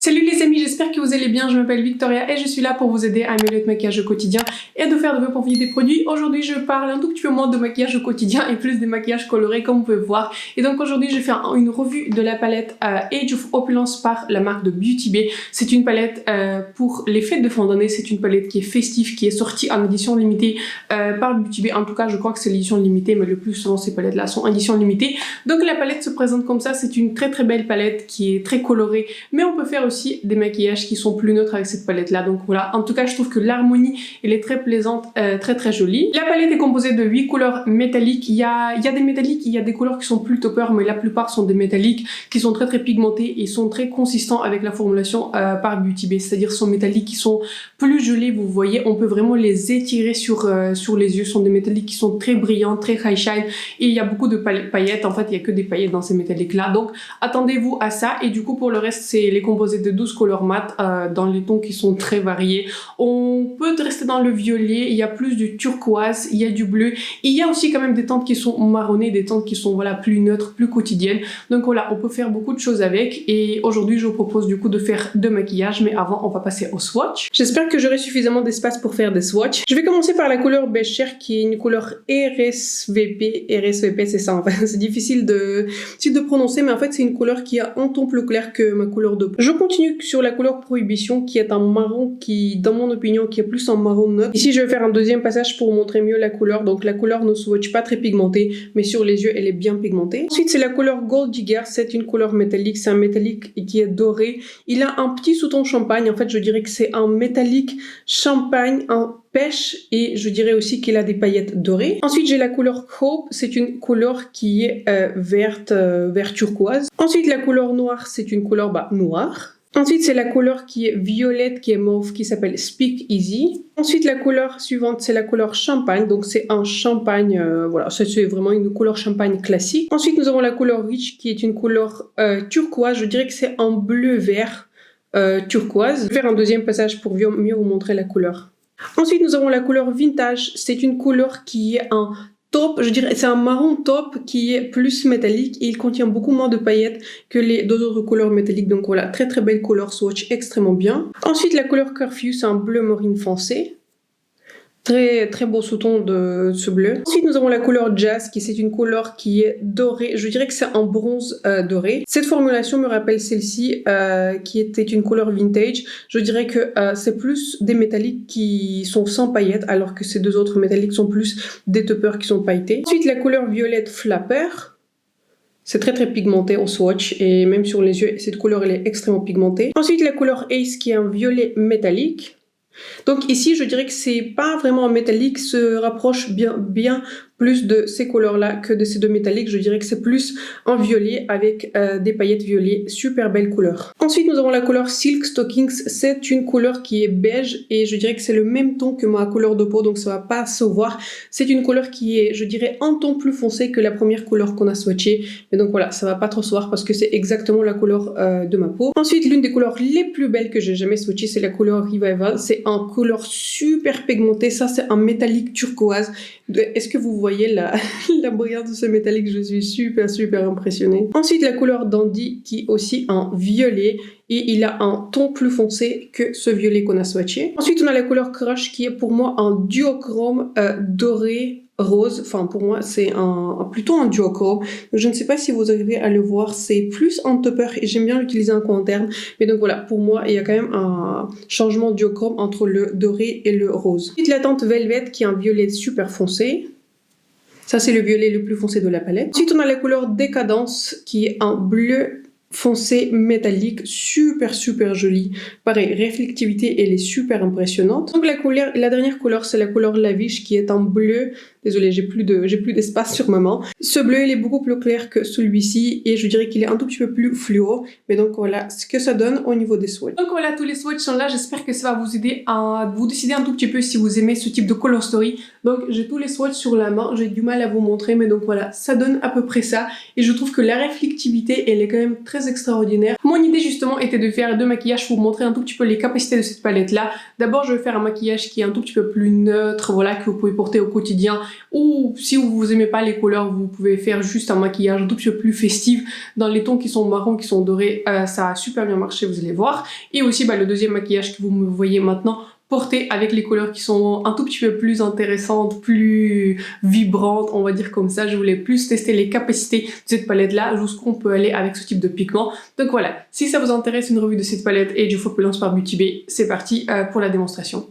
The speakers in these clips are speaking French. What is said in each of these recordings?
Salut les amis, j'espère que vous allez bien, je m'appelle Victoria et je suis là pour vous aider à améliorer votre maquillage au quotidien et de faire de vos profils des produits. Aujourd'hui je parle un tout petit peu moins de maquillage au quotidien et plus des maquillages colorés comme vous pouvez voir. Et donc aujourd'hui je vais faire une revue de la palette Age of Opulence par la marque de Beauty Bay. C'est une palette pour les fêtes de fin d'année, c'est une palette qui est festive, qui est sortie en édition limitée par Beauty Bay. En tout cas je crois que c'est l'édition limitée, mais le plus souvent ces palettes là sont en édition limitée. Donc la palette se présente comme ça, c'est une très belle palette qui est très colorée, mais on peut faire aussi des maquillages qui sont plus neutres avec cette palette là. Donc voilà, en tout cas je trouve que l'harmonie elle est très plaisante, très jolie. La palette est composée de 8 couleurs métalliques. Il y a des métalliques, il y a des couleurs qui sont plus topper, mais la plupart sont des métalliques qui sont très pigmentés et sont très consistants avec la formulation par Beauty Bay, c'est-à-dire sont métalliques qui sont plus jolis. Vous voyez, on peut vraiment les étirer sur les yeux. Ce sont des métalliques qui sont très brillants, très high shine et il y a beaucoup de paillettes. En fait il y a que des paillettes dans ces métalliques là, donc attendez-vous à ça. Et du coup pour le reste c'est les composés de 12 couleurs mat dans les tons qui sont très variés. On peut rester dans le violet, il y a plus du turquoise, il y a du bleu, il y a aussi quand même des teintes qui sont marronnées, des teintes qui sont voilà plus neutres, plus quotidiennes. Donc voilà, on peut faire beaucoup de choses avec et aujourd'hui je vous propose du coup de faire deux maquillages, mais avant on va passer au swatch. J'espère que j'aurai suffisamment d'espace pour faire des swatchs. Je vais commencer par la couleur beige chair qui est une couleur RSVP. RSVP c'est ça, enfin c'est difficile de prononcer, mais en fait c'est une couleur qui a un ton plus clair que ma couleur de peau. Je continue sur la couleur Prohibition qui est un marron qui, dans mon opinion, qui est plus un marron neutre. Ici je vais faire un deuxième passage pour montrer mieux la couleur. Donc la couleur ne swatch pas très pigmentée, mais sur les yeux elle est bien pigmentée. Ensuite c'est la couleur Gold Digger, c'est une couleur métallique, c'est un métallique qui est doré. Il a un petit sous-ton champagne, en fait je dirais que c'est un métallique champagne, un pêche, et je dirais aussi qu'il a des paillettes dorées. Ensuite j'ai la couleur Hope, c'est une couleur qui est verte, vert turquoise. Ensuite la couleur noire, c'est une couleur noire. Ensuite, c'est la couleur qui est violette, qui est mauve, qui s'appelle Speak Easy. Ensuite, la couleur suivante, c'est la couleur champagne. Donc, c'est un champagne, voilà, ça c'est vraiment une couleur champagne classique. Ensuite, nous avons la couleur Rich, qui est une couleur turquoise. Je dirais que c'est un bleu-vert turquoise. Je vais faire un deuxième passage pour mieux vous montrer la couleur. Ensuite, nous avons la couleur Vintage. C'est une couleur qui est un taupe, je dirais, c'est un marron taupe qui est plus métallique et il contient beaucoup moins de paillettes que les deux autres couleurs métalliques. Donc voilà, très belle couleur, swatch extrêmement bien. Ensuite, la couleur Curfew, c'est un bleu marine foncé. Très beau sous-ton de ce bleu. Ensuite, nous avons la couleur Jazz, qui c'est une couleur qui est dorée. Je dirais que c'est un bronze doré. Cette formulation me rappelle celle-ci, qui était une couleur vintage. Je dirais que c'est plus des métalliques qui sont sans paillettes, alors que ces deux autres métalliques sont plus des toppers qui sont pailletés. Ensuite, la couleur violette Flapper. C'est très pigmenté au swatch et même sur les yeux, cette couleur elle est extrêmement pigmentée. Ensuite, la couleur Ace, qui est un violet métallique. Donc ici, je dirais que c'est pas vraiment un métallique, se rapproche bien plus de ces couleurs-là que de ces deux métalliques. Je dirais que c'est plus un violet avec des paillettes violet, super belle couleur. Ensuite, nous avons la couleur Silk Stockings. C'est une couleur qui est beige et je dirais que c'est le même ton que ma couleur de peau, donc ça va pas se voir. C'est une couleur qui est, je dirais, un ton plus foncé que la première couleur qu'on a swatchée. Mais donc voilà, ça va pas trop se voir parce que c'est exactement la couleur de ma peau. Ensuite, l'une des couleurs les plus belles que j'ai jamais swatchée, c'est la couleur Revival. C'est une couleur super pigmentée. Ça, c'est un métallique turquoise. Est-ce que vous voyez la brillance de ce métallique? Je suis super impressionnée. Ensuite, la couleur Dandy qui est aussi un violet et il a un ton plus foncé que ce violet qu'on a swatché. Ensuite, on a la couleur Crush qui est pour moi un duochrome doré rose. Enfin, pour moi, c'est plutôt un duochrome. Je ne sais pas si vous arrivez à le voir, c'est plus un topper et j'aime bien l'utiliser en coin interne. Mais donc voilà, pour moi, il y a quand même un changement de duochrome entre le doré et le rose. Ensuite, la teinte Velvet qui est un violet super foncé. Ça, c'est le violet le plus foncé de la palette. Ensuite, on a la couleur Décadence qui est un bleu foncé métallique, super jolie. Pareil, réflectivité, elle est super impressionnante. Donc la dernière couleur, c'est la couleur Lavish qui est en bleu. Désolée, j'ai plus d'espace sur ma main. Ce bleu, il est beaucoup plus clair que celui-ci et je dirais qu'il est un tout petit peu plus fluo. Mais donc voilà ce que ça donne au niveau des swatchs. Donc voilà, tous les swatchs sont là. J'espère que ça va vous aider à vous décider un tout petit peu si vous aimez ce type de color story. Donc j'ai tous les swatchs sur la main. J'ai du mal à vous montrer, mais donc voilà, ça donne à peu près ça. Et je trouve que la réflectivité, elle est quand même très très extraordinaire. Mon idée justement était de faire deux maquillages pour vous montrer un tout petit peu les capacités de cette palette là. D'abord je vais faire un maquillage qui est un tout petit peu plus neutre, voilà, que vous pouvez porter au quotidien, ou si vous aimez pas les couleurs, vous pouvez faire juste un maquillage un tout petit peu plus festif dans les tons qui sont marrons, qui sont dorés. Ça a super bien marché, vous allez voir. Et aussi le deuxième maquillage que vous me voyez maintenant, porter avec les couleurs qui sont un tout petit peu plus intéressantes, plus vibrantes, on va dire comme ça. Je voulais plus tester les capacités de cette palette là, jusqu'où on peut aller avec ce type de pigment. Donc voilà, si ça vous intéresse une revue de cette palette et du Faux Opulence par Beauty Bay, c'est parti pour la démonstration.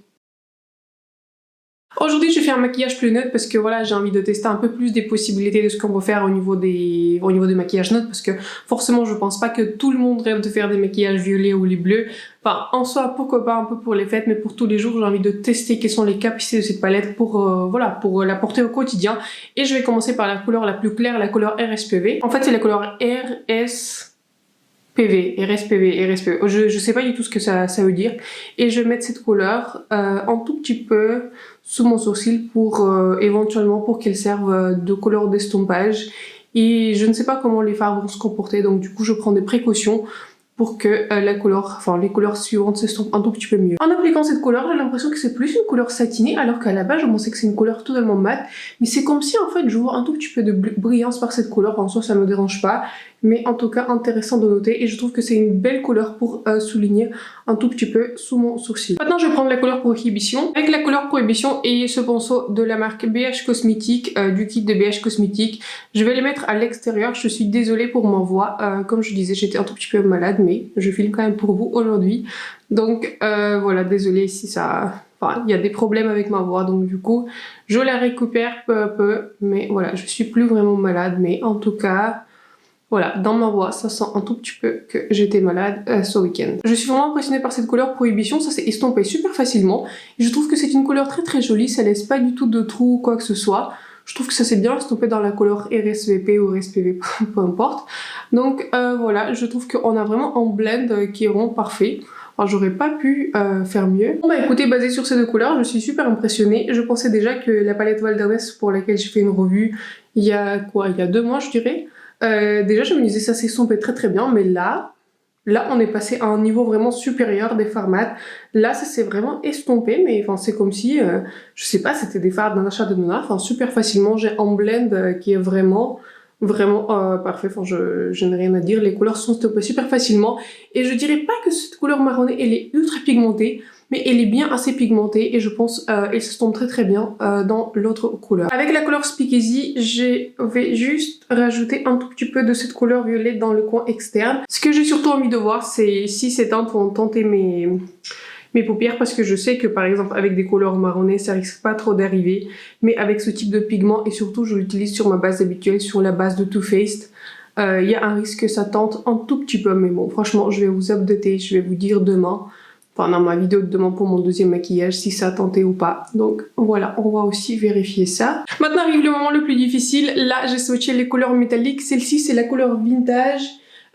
Aujourd'hui, je fais un maquillage plus neutre parce que voilà, j'ai envie de tester un peu plus des possibilités de ce qu'on peut faire au niveau des maquillages neutres, parce que forcément, je pense pas que tout le monde rêve de faire des maquillages violets ou les bleus. Enfin, en soi, pourquoi pas un peu pour les fêtes, mais pour tous les jours, j'ai envie de tester quelles sont les capacités de cette palette pour pour la porter au quotidien. Et je vais commencer par la couleur la plus claire, la couleur RSPV. En fait, c'est la couleur RSPV. Je sais pas du tout ce que ça veut dire. Et je vais mettre cette couleur un tout petit peu sous mon sourcil pour éventuellement pour qu'elle serve de couleur d'estompage. Et je ne sais pas comment les fards vont se comporter, donc du coup je prends des précautions pour que les couleurs suivantes s'estompent un tout petit peu mieux. En appliquant cette couleur, j'ai l'impression que c'est plus une couleur satinée, alors qu'à la base, je pensais que c'est une couleur totalement mate. Mais c'est comme si, en fait, je vois un tout petit peu de brillance par cette couleur. En soi, ça me dérange pas. Mais en tout cas, intéressant de noter. Et je trouve que c'est une belle couleur pour souligner un tout petit peu sous mon sourcil. Maintenant, je vais prendre la couleur Prohibition. Avec la couleur Prohibition et ce pinceau de la marque BH Cosmétiques, du kit de BH Cosmétiques, je vais les mettre à l'extérieur. Je suis désolée pour ma voix. Comme je disais, j'étais un tout petit peu malade, mais je filme quand même pour vous aujourd'hui. Donc voilà, désolée si ça... Enfin, il y a des problèmes avec ma voix, donc du coup, je la récupère peu à peu. Mais voilà, je suis plus vraiment malade, mais en tout cas... Voilà, dans ma voix, ça sent un tout petit peu que j'étais malade ce week-end. Je suis vraiment impressionnée par cette couleur Prohibition, ça s'est estompé super facilement. Et je trouve que c'est une couleur très très jolie, ça laisse pas du tout de trous ou quoi que ce soit. Je trouve que ça s'est bien estompé dans la couleur RSVP ou RSPV, peu importe. Donc voilà, je trouve qu'on a vraiment un blend qui est vraiment parfait. Alors j'aurais pas pu faire mieux. Bon bah écoutez, basé sur ces deux couleurs, je suis super impressionnée. Je pensais déjà que la palette Wilderness pour laquelle j'ai fait une revue il y a 2 mois je dirais. Déjà je me disais ça s'estompait très très bien, mais là on est passé à un niveau vraiment supérieur des fards mat. Là ça s'est vraiment estompé, mais enfin c'est comme si je sais pas, c'était des fards d'un achat de Nona, enfin super facilement. J'ai un blend qui est vraiment parfait. Enfin je n'ai rien à dire, les couleurs sont estompées super facilement et je dirais pas que cette couleur marronnée elle est ultra pigmentée, mais elle est bien assez pigmentée et je pense elle s'estompe très très bien dans l'autre couleur. Avec la couleur Speakeasy, je vais juste rajouter un tout petit peu de cette couleur violette dans le coin externe. Ce que j'ai surtout envie de voir, c'est si ces teintes vont tenter mes paupières, parce que je sais que par exemple avec des couleurs marronnées ça risque pas trop d'arriver, mais avec ce type de pigment, et surtout je l'utilise sur ma base habituelle, sur la base de Too Faced, il y a un risque que ça tente un tout petit peu, mais bon franchement je vais vous updater, je vais vous dire demain, pendant ma vidéo de demain pour mon deuxième maquillage, si ça a tenté ou pas. Donc voilà, on va aussi vérifier ça. Maintenant arrive le moment le plus difficile. Là j'ai switché les couleurs métalliques. Celle-ci c'est la couleur Vintage.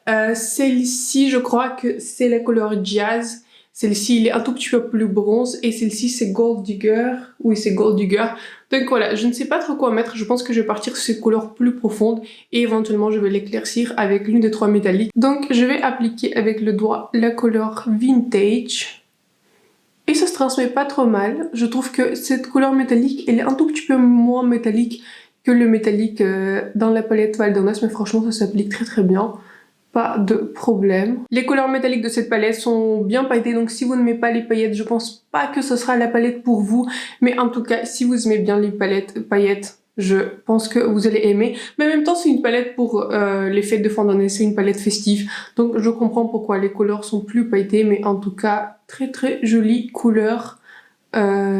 Celle-ci je crois que c'est la couleur Jazz. Celle-ci il est un tout petit peu plus bronze, et celle-ci c'est Gold Digger. Oui, c'est Gold Digger. Donc voilà, je ne sais pas trop quoi mettre. Je pense que je vais partir sur cette couleur plus profonde et éventuellement je vais l'éclaircir avec l'une des 3 métalliques. Donc je vais appliquer avec le doigt la couleur Vintage. Et ça se transmet pas trop mal. Je trouve que cette couleur métallique, elle est un tout petit peu moins métallique que le métallique dans la palette Wilderness, mais franchement ça s'applique très très bien. Pas de problème. Les couleurs métalliques de cette palette sont bien pailletées, donc si vous n'aimez pas les paillettes, je pense pas que ce sera la palette pour vous. Mais en tout cas, si vous aimez bien les paillettes, je pense que vous allez aimer. Mais en même temps, c'est une palette pour les fêtes de fin d'année, c'est une palette festive. Donc je comprends pourquoi les couleurs sont plus pailletées, mais en tout cas, très très jolie couleur.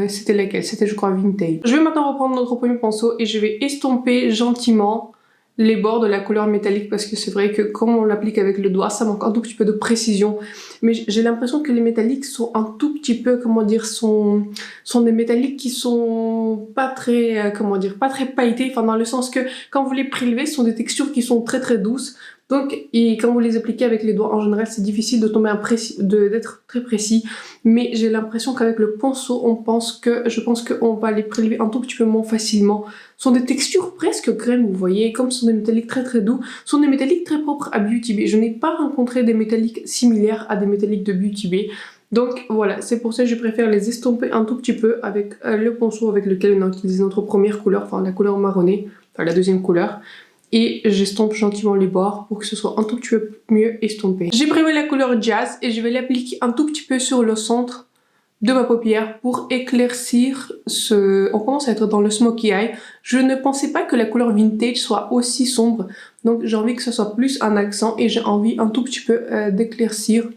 C'était laquelle? C'était je crois Vintage. Je vais maintenant reprendre notre premier pinceau et je vais estomper gentiment les bords de la couleur métallique, parce que c'est vrai que comme on l'applique avec le doigt, ça manque un tout petit peu de précision. Mais j'ai l'impression que les métalliques sont un tout petit peu, comment dire, sont des métalliques qui sont pas très, comment dire, pas très pailletés, enfin dans le sens que quand vous les prélevez, ce sont des textures qui sont très très douces. Donc, et quand vous les appliquez avec les doigts, en général, c'est difficile de tomber d'être très précis. Mais j'ai l'impression qu'avec le pinceau, je pense qu'on va les prélever un tout petit peu moins facilement. Ce sont des textures presque crème, vous voyez, comme ce sont des métalliques très très doux. Ce sont des métalliques très propres à Beauty Bay. Je n'ai pas rencontré des métalliques similaires à des métalliques de Beauty Bay. Donc voilà, c'est pour ça que je préfère les estomper un tout petit peu avec le pinceau avec lequel on a utilisé notre première couleur, enfin la couleur marronnée, enfin la deuxième couleur. Et j'estompe gentiment les bords pour que ce soit un tout petit peu mieux estompé. J'ai pris la couleur Jazz et je vais l'appliquer un tout petit peu sur le centre de ma paupière pour éclaircir on commence à être dans le smoky eye. Je ne pensais pas que la couleur Vintage soit aussi sombre, donc j'ai envie que ce soit plus un accent et j'ai envie un tout petit peu d'éclaircir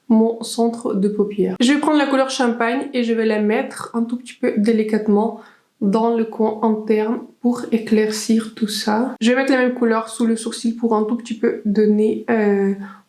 mon centre de paupière. Je vais prendre la couleur Champagne et je vais la mettre un tout petit peu délicatement dans le coin interne pour éclaircir tout ça. Je vais mettre la même couleur sous le sourcil pour un tout petit peu donner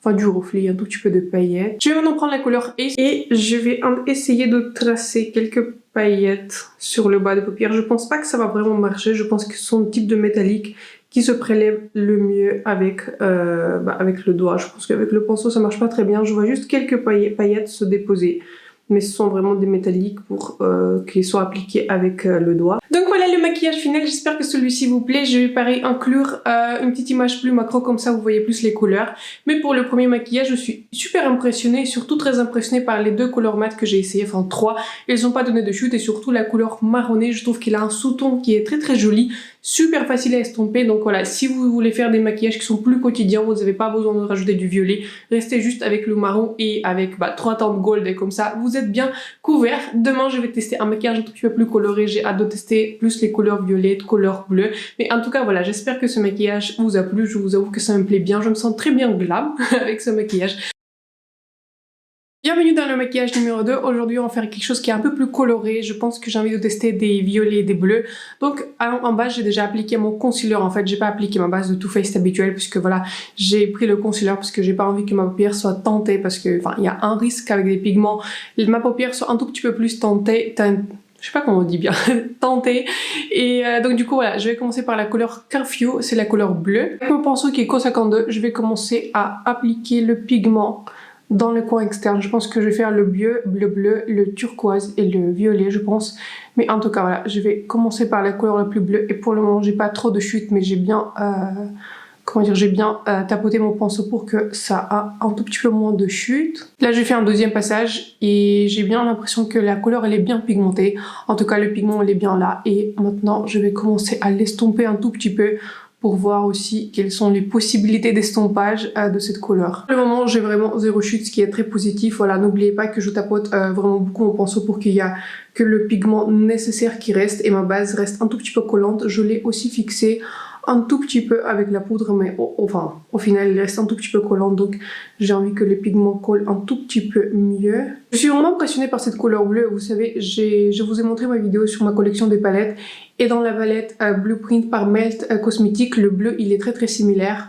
du reflet, un tout petit peu de paillettes. Je vais maintenant prendre la couleur Ace et je vais essayer de tracer quelques paillettes sur le bas de paupière. Je pense pas que ça va vraiment marcher, je pense que ce sont le type de métallique qui se prélève le mieux avec le doigt. Je pense qu'avec le pinceau ça marche pas très bien. Je vois juste quelques paillettes se déposer. Mais ce sont vraiment des métalliques pour qu'ils soient appliqués avec le doigt. Donc voilà le maquillage final, j'espère que celui-ci vous plaît. Je vais pareil inclure une petite image plus macro, comme ça vous voyez plus les couleurs. Mais pour le premier maquillage, je suis super impressionnée et surtout très impressionnée par les deux couleurs mat que j'ai essayé, enfin 3. Elles n'ont pas donné de chute et surtout la couleur marronnée, je trouve qu'il a un sous-ton qui est très très joli. Super facile à estomper, donc voilà, si vous voulez faire des maquillages qui sont plus quotidiens, vous n'avez pas besoin de rajouter du violet, restez juste avec le marron et avec 3 teintes gold et comme ça, vous êtes bien couvert. Demain, je vais tester un maquillage un tout petit peu plus coloré, j'ai hâte de tester plus les couleurs violettes, couleurs bleues, mais en tout cas voilà, j'espère que ce maquillage vous a plu, je vous avoue que ça me plaît bien, je me sens très bien glam avec ce maquillage. Bienvenue dans le maquillage numéro 2. Aujourd'hui, on va faire quelque chose qui est un peu plus coloré. Je pense que j'ai envie de tester des violets et des bleus. Donc, en base, j'ai déjà appliqué mon concealer. En fait, j'ai pas appliqué ma base de Too Faced habituelle puisque voilà, j'ai pris le concealer parce que j'ai pas envie que ma paupière soit teintée parce que, il y a un risque avec des pigments. Ma paupière soit un tout petit peu plus teintée. Je sais pas comment on dit bien, tentée. Et donc du coup voilà, je vais commencer par la couleur Curfew, c'est la couleur bleue. Avec mon pinceau qui est Co52, je vais commencer à appliquer le pigment dans le coin externe. Je pense que je vais faire le bleu, le turquoise et le violet, je pense. Mais en tout cas voilà, je vais commencer par la couleur la plus bleue. Et pour le moment, j'ai pas trop de chute, mais j'ai bien... tapoté mon pinceau pour que ça a un tout petit peu moins de chute. Là, j'ai fait un deuxième passage et j'ai bien l'impression que la couleur, elle est bien pigmentée. En tout cas, le pigment, il est bien là. Et maintenant, je vais commencer à l'estomper un tout petit peu pour voir aussi quelles sont les possibilités d'estompage de cette couleur. Pour le moment, j'ai vraiment zéro chute, ce qui est très positif. Voilà, n'oubliez pas que je tapote vraiment beaucoup mon pinceau pour qu'il y ait que le pigment nécessaire qui reste et ma base reste un tout petit peu collante. Je l'ai aussi fixée un tout petit peu avec la poudre, mais au final il reste un tout petit peu collant, donc j'ai envie que les pigments collent un tout petit peu mieux. Je suis vraiment impressionnée par cette couleur bleue. Vous savez, je vous ai montré ma vidéo sur ma collection des palettes et dans la palette Blueprint par Melt Cosmetics, le bleu il est très très similaire.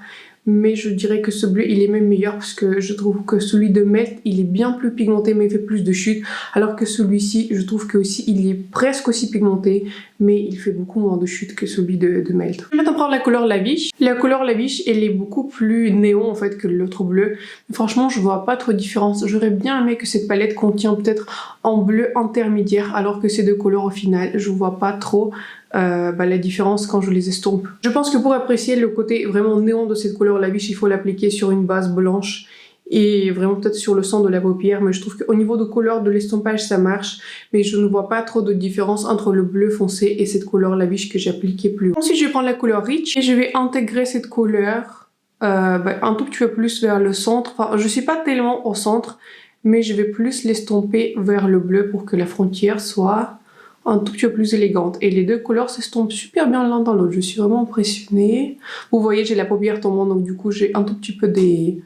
Mais je dirais que ce bleu il est même meilleur parce que je trouve que celui de Melt il est bien plus pigmenté mais il fait plus de chute, alors que celui-ci je trouve que aussi il est presque aussi pigmenté mais il fait beaucoup moins de chute que celui de Melt. Je vais maintenant prendre la couleur Lavish. La couleur Lavish elle est beaucoup plus néon en fait que l'autre bleu. Mais franchement je vois pas trop de différence. J'aurais bien aimé que cette palette contient peut-être en bleu intermédiaire alors que ces deux couleurs au final je vois pas trop la différence quand je les estompe. Je pense que pour apprécier le côté vraiment néon de cette couleur Lavish, il faut l'appliquer sur une base blanche et vraiment peut-être sur le centre de la paupière, mais je trouve qu'au niveau de couleur de l'estompage ça marche, mais je ne vois pas trop de différence entre le bleu foncé et cette couleur Lavish que j'ai appliquée plus haut. Ensuite je vais prendre la couleur Rich et je vais intégrer cette couleur un tout petit peu plus vers le centre. Enfin je suis pas tellement au centre, mais je vais plus l'estomper vers le bleu pour que la frontière soit un tout petit peu plus élégante. Et les deux couleurs s'estompent super bien l'un dans l'autre. Je suis vraiment impressionnée. Vous voyez, j'ai la paupière tombante, donc du coup, j'ai un tout petit peu des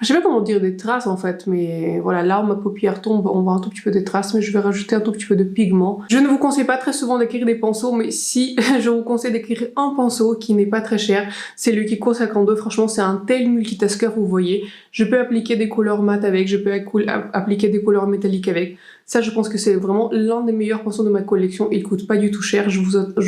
Je sais pas comment dire des traces en fait, mais voilà, là où ma paupière tombe, on voit un tout petit peu des traces, mais je vais rajouter un tout petit peu de pigment. Je ne vous conseille pas très souvent d'écrire des pinceaux, mais si je vous conseille d'écrire un pinceau qui n'est pas très cher, c'est le Kiko 52. Franchement, c'est un tel multitasker, vous voyez. Je peux appliquer des couleurs mat avec, je peux appliquer des couleurs métalliques avec. Ça, je pense que c'est vraiment l'un des meilleurs pinceaux de ma collection. Il coûte pas du tout cher. Je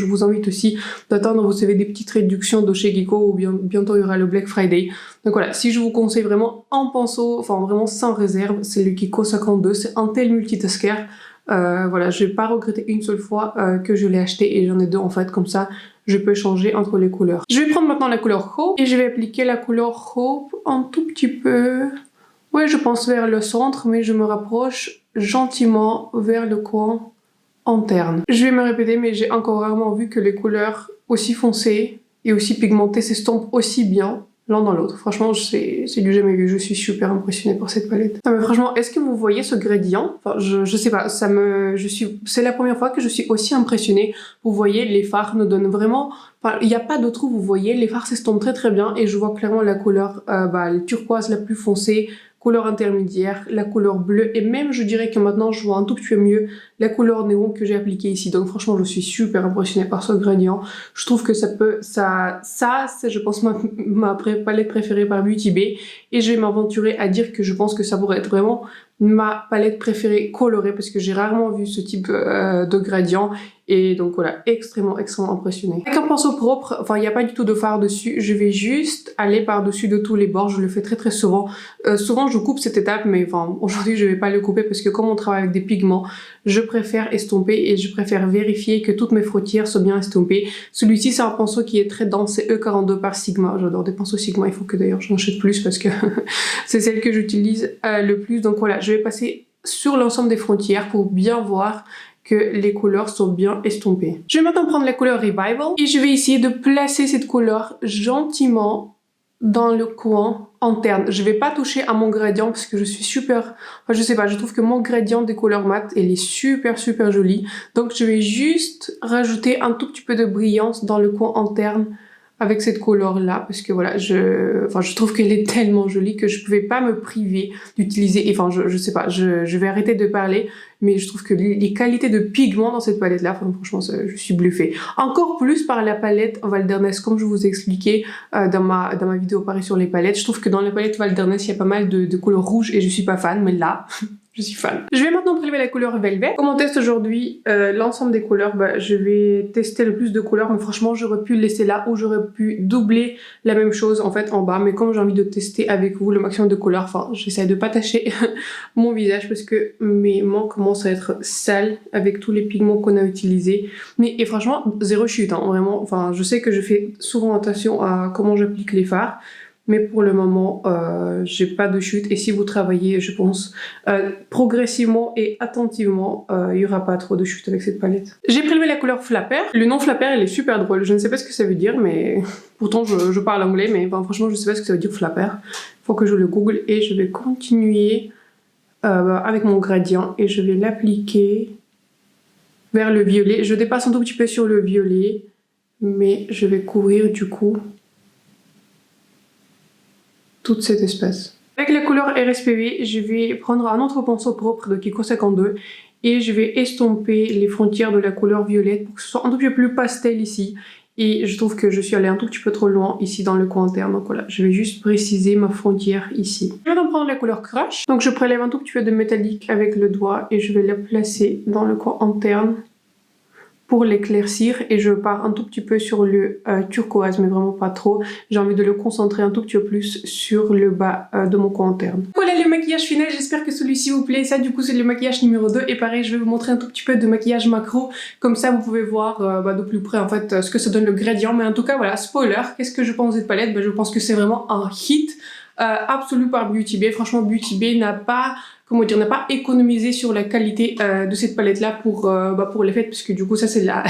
vous invite aussi d'attendre, vous savez, des petites réductions de chez Kiko ou bientôt il y aura le Black Friday. Donc voilà, si je vous conseille vraiment un pinceau, enfin vraiment sans réserve, c'est le Kiko 52. C'est un tel multitasker. Voilà, je n'ai pas regretté une seule fois que je l'ai acheté et j'en ai deux en fait, comme ça je peux changer entre les couleurs. Je vais prendre maintenant la couleur Hope et je vais appliquer la couleur Hope un tout petit peu, ouais, je pense vers le centre, mais je me rapproche gentiment vers le coin interne. Je vais me répéter, mais j'ai encore rarement vu que les couleurs aussi foncées et aussi pigmentées s'estompent aussi bien l'un dans l'autre. Franchement, c'est du jamais vu. Je suis super impressionnée par cette palette. Non mais franchement, est-ce que vous voyez ce gradient? Enfin, je sais pas, c'est la première fois que je suis aussi impressionnée. Vous voyez, les fards nous donnent vraiment... Enfin, il n'y a pas de trou, vous voyez, les fards s'estompent très très bien et je vois clairement la couleur le turquoise la plus foncée, couleur intermédiaire, la couleur bleue et même je dirais que maintenant je vois un tout petit peu mieux la couleur néon que j'ai appliquée ici. Donc franchement je suis super impressionnée par ce gradient. Je trouve que ça c'est je pense ma palette préférée par Beauty Bay et je vais m'aventurer à dire que je pense que ça pourrait être vraiment ma palette préférée colorée parce que j'ai rarement vu ce type de gradient et donc voilà, extrêmement impressionnée. Avec un pinceau propre, enfin il n'y a pas du tout de fard dessus, je vais juste aller par-dessus de tous les bords, je le fais très souvent. Souvent je coupe cette étape mais enfin aujourd'hui je vais pas le couper parce que comme on travaille avec des pigments, je préfère estomper et je préfère vérifier que toutes mes frottières sont bien estompées. Celui-ci c'est un pinceau qui est très dense, c'est E42 par Sigma, j'adore des pinceaux Sigma, il faut que d'ailleurs j'en achète plus parce que c'est celle que j'utilise le plus. Donc voilà, je vais passer sur l'ensemble des frontières pour bien voir que les couleurs sont bien estompées. Je vais maintenant prendre la couleur Revival et je vais essayer de placer cette couleur gentiment dans le coin interne. Je vais pas toucher à mon gradient parce que je suis super... Enfin, je sais pas, je trouve que mon gradient des couleurs mat, elle est super jolie. Donc je vais juste rajouter un tout petit peu de brillance dans le coin interne avec cette couleur là parce que voilà je trouve qu'elle est tellement jolie que je pouvais pas me priver d'utiliser, enfin je sais pas, je vais arrêter de parler mais je trouve que les qualités de pigment dans cette palette là, enfin, franchement je suis bluffée. Encore plus par la palette Wilderness, comme je vous ai expliqué dans ma vidéo pareil sur les palettes. Je trouve que dans les palettes Wilderness il y a pas mal de couleurs rouges et je suis pas fan, mais là je suis fan. Je vais maintenant prélever la couleur Velvet. Comme on teste aujourd'hui l'ensemble des couleurs, je vais tester le plus de couleurs, mais franchement j'aurais pu le laisser là ou j'aurais pu doubler la même chose en fait en bas, mais comme j'ai envie de tester avec vous le maximum de couleurs, enfin j'essaie de pas tacher mon visage parce que mes mains commencent à être sales avec tous les pigments qu'on a utilisés. Et franchement zéro chute, hein, vraiment, enfin je sais que je fais souvent attention à comment j'applique les fards, mais pour le moment, j'ai pas de chute. Et si vous travaillez, je pense, progressivement et attentivement, il y aura pas trop de chute avec cette palette. J'ai prélevé la couleur Flapper. Le nom Flapper, elle est super drôle. Je ne sais pas ce que ça veut dire, mais pourtant je parle anglais, mais enfin, franchement, je sais pas ce que ça veut dire Flapper. Faut que je le google et je vais continuer avec mon gradient et je vais l'appliquer vers le violet. Je dépasse un tout petit peu sur le violet, mais je vais couvrir du coup toute cet espace. Avec la couleur RSPB, je vais prendre un autre pinceau propre de Kiko 52 et je vais estomper les frontières de la couleur violette pour que ce soit un tout petit peu plus pastel ici. Et je trouve que je suis allée un tout petit peu trop loin ici dans le coin interne. Donc voilà, je vais juste préciser ma frontière ici. Je vais donc prendre la couleur Crush. Donc je prélève un tout petit peu de métallique avec le doigt et je vais la placer dans le coin interne pour l'éclaircir et je pars un tout petit peu sur le turquoise, mais vraiment pas trop. J'ai envie de le concentrer un tout petit peu plus sur le bas de mon coin interne. Voilà le maquillage final, j'espère que celui-ci vous plaît. Ça du coup c'est le maquillage numéro 2 et pareil je vais vous montrer un tout petit peu de maquillage macro, comme ça vous pouvez voir de plus près en fait ce que ça donne le gradient. Mais en tout cas voilà, spoiler, qu'est-ce que je pense de cette palette? Je pense que c'est vraiment un hit absolu par Beauty Bay. Franchement Beauty Bay n'a pas... comment dire, n'a pas économisé sur la qualité de cette palette là pour les fêtes, parce que du coup ça c'est la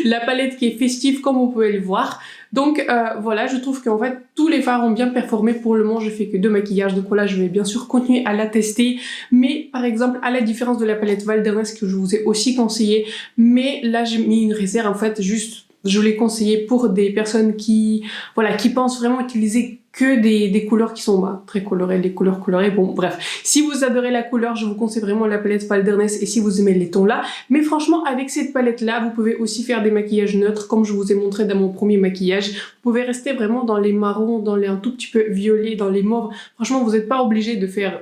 la palette qui est festive comme vous pouvez le voir. Donc voilà, je trouve qu'en fait tous les fards ont bien performé. Pour le moment je fais que 2 maquillages, donc voilà, je vais bien sûr continuer à la tester, mais par exemple à la différence de la palette Wilderness que je vous ai aussi conseillé, mais là j'ai mis une réserve en fait, juste je l'ai conseillé pour des personnes qui voilà, qui pensent vraiment utiliser que des couleurs qui sont très colorées, les couleurs colorées, bon bref. Si vous adorez la couleur, je vous conseille vraiment la palette Wilderness et si vous aimez les tons là. Mais franchement, avec cette palette là, vous pouvez aussi faire des maquillages neutres comme je vous ai montré dans mon premier maquillage. Vous pouvez rester vraiment dans les marrons, dans les un tout petit peu violets, dans les mauves. Franchement, vous n'êtes pas obligé de faire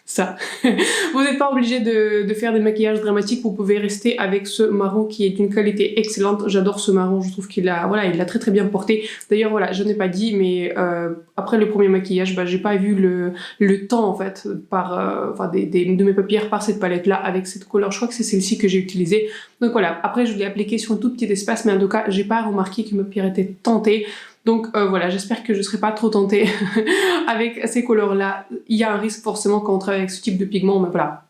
ça. Vous n'êtes pas obligé de faire des maquillages dramatiques, vous pouvez rester avec ce marron qui est d'une qualité excellente. J'adore ce marron, je trouve qu'il a, voilà, il l'a très très bien porté. D'ailleurs, voilà, je n'ai pas dit, mais après le premier maquillage, j'ai pas vu le temps en fait de mes paupières par cette palette là avec cette couleur. Je crois que c'est celle-ci que j'ai utilisée. Donc voilà, après je l'ai appliquée sur un tout petit espace, mais en tout cas, j'ai pas remarqué que mes paupières étaient tentées. Donc voilà, j'espère que je ne serai pas trop tentée avec ces couleurs-là. Il y a un risque forcément quand on travaille avec ce type de pigment, mais voilà.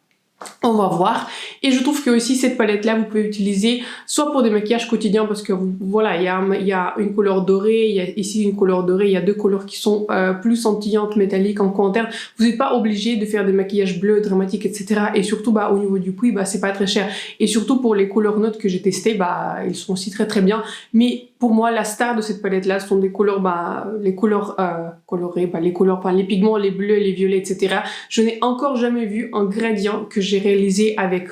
On va voir. Et je trouve que aussi cette palette là vous pouvez utiliser soit pour des maquillages quotidiens parce que voilà, il y a une couleur dorée, il y a ici une couleur dorée, il y a deux couleurs qui sont plus scintillantes, métalliques en commentaire. Vous n'êtes pas obligé de faire des maquillages bleus, dramatiques, etc. Et surtout au niveau du prix, c'est pas très cher. Et surtout pour les couleurs neutres que j'ai testées, ils sont aussi très très bien. Mais pour moi, la star de cette palette là sont des couleurs, les couleurs colorées, les pigments, les bleus, les violets, etc. Je n'ai encore jamais vu un gradient que j'ai réalisé avec,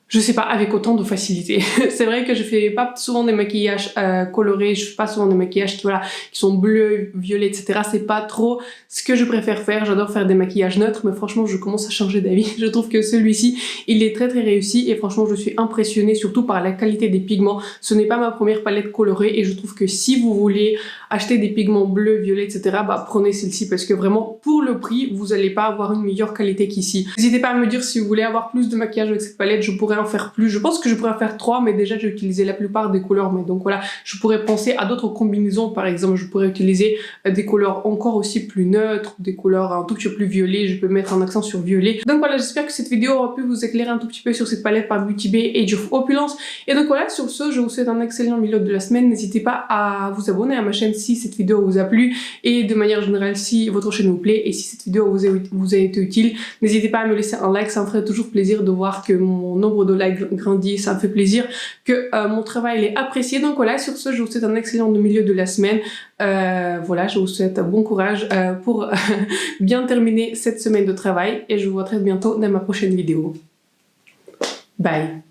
je sais pas, avec autant de facilité. C'est vrai que je fais pas souvent des maquillages colorés, je fais pas souvent des maquillages qui sont bleus, violets, etc. C'est pas trop ce que je préfère faire. J'adore faire des maquillages neutres, mais franchement, je commence à changer d'avis. Je trouve que celui-ci, il est très très réussi et franchement, je suis impressionnée surtout par la qualité des pigments. Ce n'est pas ma première palette colorée et je trouve que si vous voulez acheter des pigments bleus, violets, etc., prenez celle-ci parce que vraiment, pour le prix, vous allez pas avoir une meilleure qualité qu'ici. N'hésitez pas à me dire si vous voulez avoir plus de maquillage avec cette palette, je pourrais en faire plus. Je pense que je pourrais en faire 3, mais déjà j'ai utilisé la plupart des couleurs, mais donc voilà, je pourrais penser à d'autres combinaisons. Par exemple, je pourrais utiliser des couleurs encore aussi plus neutres, des couleurs un tout petit peu plus violet, je peux mettre un accent sur violet. Donc voilà, j'espère que cette vidéo aura pu vous éclairer un tout petit peu sur cette palette par Beauty Bay Age of Opulence. Et donc voilà, sur ce, je vous souhaite un excellent milieu de la semaine. N'hésitez pas à vous abonner à ma chaîne si cette vidéo vous a plu et de manière générale si votre chaîne vous plaît et si cette vidéo vous a été utile, n'hésitez pas à me laisser un like, ça me ferait toujours plaisir de voir que mon nombre de likes grandit, ça me fait plaisir que mon travail est apprécié. Donc voilà, sur ce, je vous souhaite un excellent milieu de la semaine. Voilà, je vous souhaite bon courage pour bien terminer cette semaine de travail et je vous vois très bientôt dans ma prochaine vidéo. Bye!